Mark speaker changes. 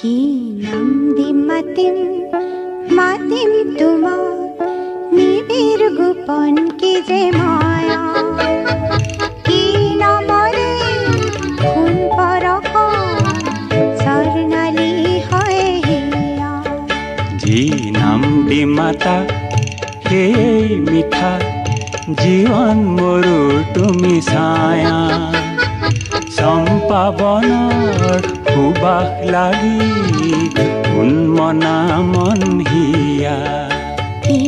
Speaker 1: কি নাম দি মাতিম মাতিম তোমাক নিবিড় গোপন কি যে মায়া কি নামরে খুন পরখ স্বর্ণালী হয় হিয়া
Speaker 2: যি নাম দি মাতা সেই মিঠা জীবন মোৰো তুমি ছায়া চম্পা বনৰ সুবাস লাগি উন্মনা মন হিয়া
Speaker 1: কি